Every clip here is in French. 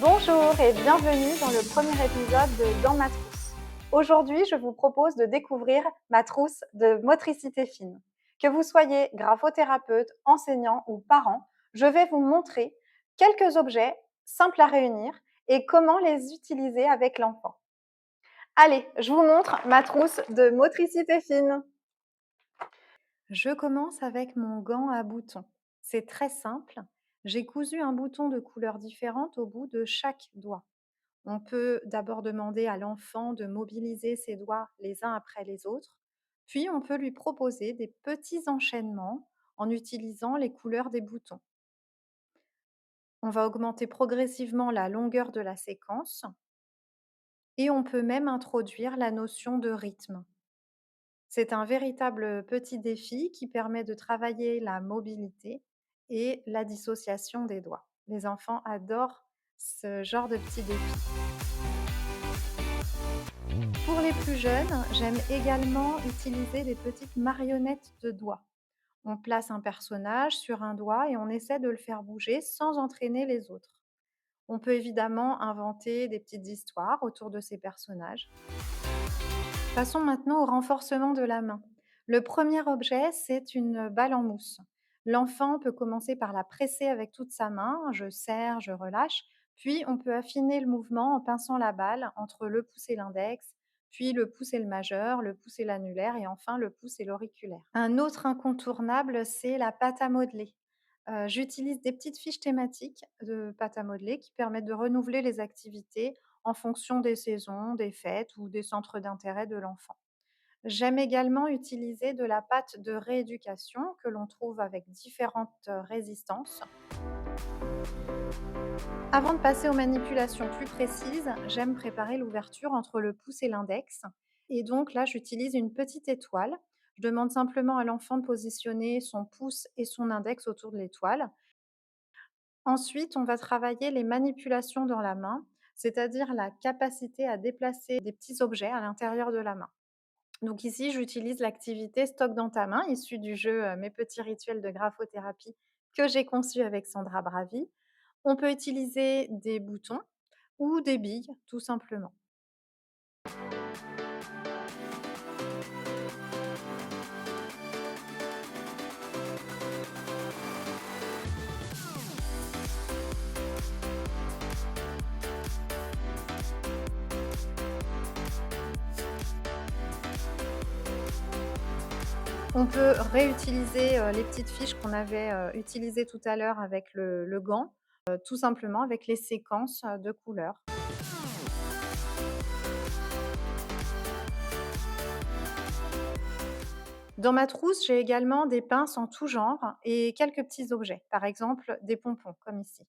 Bonjour et bienvenue dans le premier épisode de Dans ma trousse. Aujourd'hui, je vous propose de découvrir ma trousse de motricité fine. Que vous soyez graphothérapeute, enseignant ou parent, je vais vous montrer quelques objets simples à réunir et comment les utiliser avec l'enfant. Allez, je vous montre ma trousse de motricité fine. Je commence avec mon gant à boutons. C'est très simple. J'ai cousu un bouton de couleurs différentes au bout de chaque doigt. On peut d'abord demander à l'enfant de mobiliser ses doigts les uns après les autres, puis on peut lui proposer des petits enchaînements en utilisant les couleurs des boutons. On va augmenter progressivement la longueur de la séquence et on peut même introduire la notion de rythme. C'est un véritable petit défi qui permet de travailler la mobilité et la dissociation des doigts. Les enfants adorent ce genre de petits défis. Pour les plus jeunes, j'aime également utiliser des petites marionnettes de doigts. On place un personnage sur un doigt et on essaie de le faire bouger sans entraîner les autres. On peut évidemment inventer des petites histoires autour de ces personnages. Passons maintenant au renforcement de la main. Le premier objet, c'est une balle en mousse. L'enfant peut commencer par la presser avec toute sa main, je serre, je relâche, puis on peut affiner le mouvement en pinçant la balle entre le pouce et l'index, puis le pouce et le majeur, le pouce et l'annulaire et enfin le pouce et l'auriculaire. Un autre incontournable, c'est la pâte à modeler. J'utilise des petites fiches thématiques de pâte à modeler qui permettent de renouveler les activités en fonction des saisons, des fêtes ou des centres d'intérêt de l'enfant. J'aime également utiliser de la pâte de rééducation que l'on trouve avec différentes résistances. Avant de passer aux manipulations plus précises, j'aime préparer l'ouverture entre le pouce et l'index. Et donc là, j'utilise une petite étoile. Je demande simplement à l'enfant de positionner son pouce et son index autour de l'étoile. Ensuite, on va travailler les manipulations dans la main, c'est-à-dire la capacité à déplacer des petits objets à l'intérieur de la main. Donc ici, j'utilise l'activité Stock dans ta main, issue du jeu Mes petits rituels de graphothérapie que j'ai conçu avec Sandra Bravi. On peut utiliser des boutons ou des billes, tout simplement. On peut réutiliser les petites fiches qu'on avait utilisées tout à l'heure avec le gant, tout simplement avec les séquences de couleurs. Dans ma trousse, j'ai également des pinces en tout genre et quelques petits objets, par exemple des pompons, comme ici.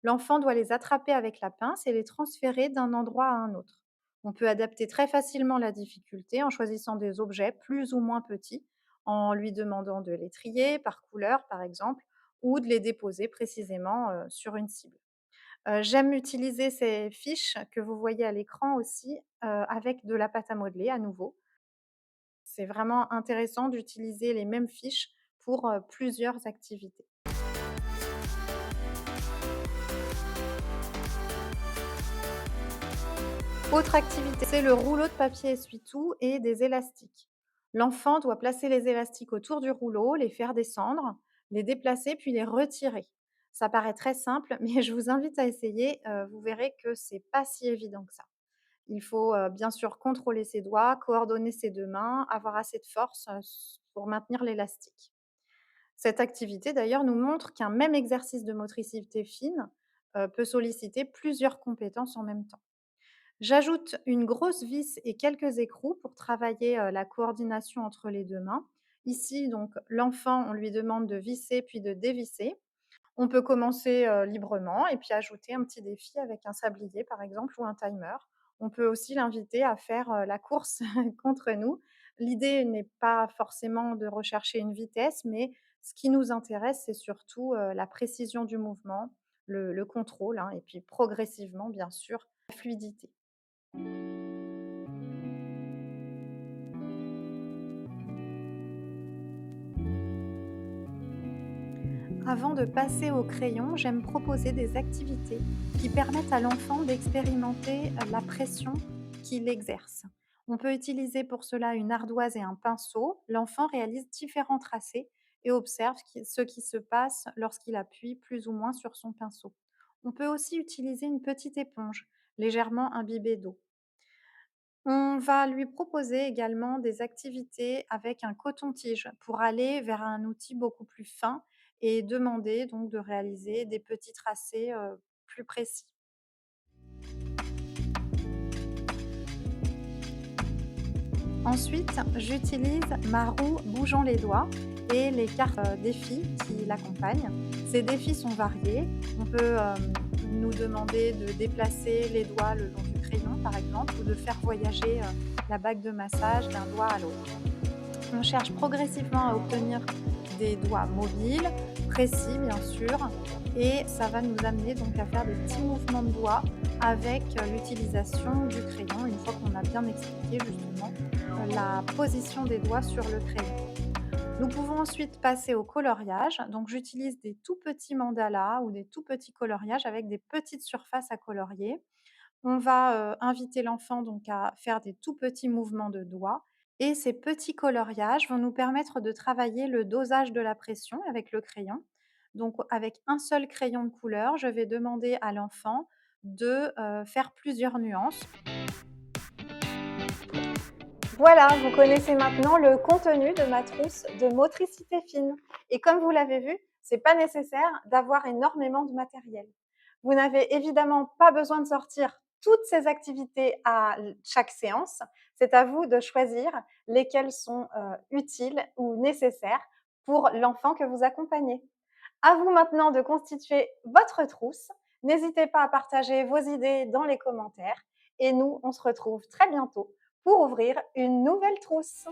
L'enfant doit les attraper avec la pince et les transférer d'un endroit à un autre. On peut adapter très facilement la difficulté en choisissant des objets plus ou moins petits, en lui demandant de les trier par couleur, par exemple, ou de les déposer précisément sur une cible. J'aime utiliser ces fiches que vous voyez à l'écran aussi avec de la pâte à modeler à nouveau. C'est vraiment intéressant d'utiliser les mêmes fiches pour, plusieurs activités. Autre activité, c'est le rouleau de papier essuie-tout et des élastiques. L'enfant doit placer les élastiques autour du rouleau, les faire descendre, les déplacer puis les retirer. Ça paraît très simple, mais je vous invite à essayer, vous verrez que c'est pas si évident que ça. Il faut, bien sûr contrôler ses doigts, coordonner ses 2 mains, avoir assez de force, pour maintenir l'élastique. Cette activité d'ailleurs nous montre qu'un même exercice de motricité fine, peut solliciter plusieurs compétences en même temps. J'ajoute une grosse vis et quelques écrous pour travailler, la coordination entre les 2 mains. Ici donc l'enfant, on lui demande de visser puis de dévisser. On peut commencer, librement et puis ajouter un petit défi avec un sablier par exemple ou un timer. On peut aussi l'inviter à faire, la course contre nous. L'idée n'est pas forcément de rechercher une vitesse, mais ce qui nous intéresse, c'est surtout, la précision du mouvement, le contrôle, hein, et puis progressivement bien sûr, la fluidité. Avant de passer au crayon, j'aime proposer des activités qui permettent à l'enfant d'expérimenter la pression qu'il exerce. On peut utiliser pour cela une ardoise et un pinceau. L'enfant réalise différents tracés et observe ce qui se passe lorsqu'il appuie plus ou moins sur son pinceau. On peut aussi utiliser une petite éponge légèrement imbibée d'eau. On va lui proposer également des activités avec un coton-tige pour aller vers un outil beaucoup plus fin et demander donc de réaliser des petits tracés, plus précis. Ensuite, j'utilise ma roue bougeant les doigts et les cartes, défis qui l'accompagnent. Ces défis sont variés. On peut, nous demander de déplacer les doigts le long du crayon, par exemple, ou de faire voyager, la bague de massage d'un doigt à l'autre. On cherche progressivement à obtenir des doigts mobiles, précis bien sûr, et ça va nous amener donc à faire des petits mouvements de doigts avec l'utilisation du crayon, une fois qu'on a bien expliqué justement la position des doigts sur le crayon. Nous pouvons ensuite passer au coloriage. Donc j'utilise des tout petits mandalas ou des tout petits coloriages avec des petites surfaces à colorier. On va, inviter l'enfant donc à faire des tout petits mouvements de doigts et ces petits coloriages vont nous permettre de travailler le dosage de la pression avec le crayon. Donc avec un seul crayon de couleur, je vais demander à l'enfant de, faire plusieurs nuances. Voilà, vous connaissez maintenant le contenu de ma trousse de motricité fine. Et comme vous l'avez vu, c'est pas nécessaire d'avoir énormément de matériel. Vous n'avez évidemment pas besoin de sortir toutes ces activités à chaque séance. C'est à vous de choisir lesquelles sont utiles ou nécessaires pour l'enfant que vous accompagnez. À vous maintenant de constituer votre trousse. N'hésitez pas à partager vos idées dans les commentaires. Et nous, on se retrouve très bientôt pour ouvrir une nouvelle trousse.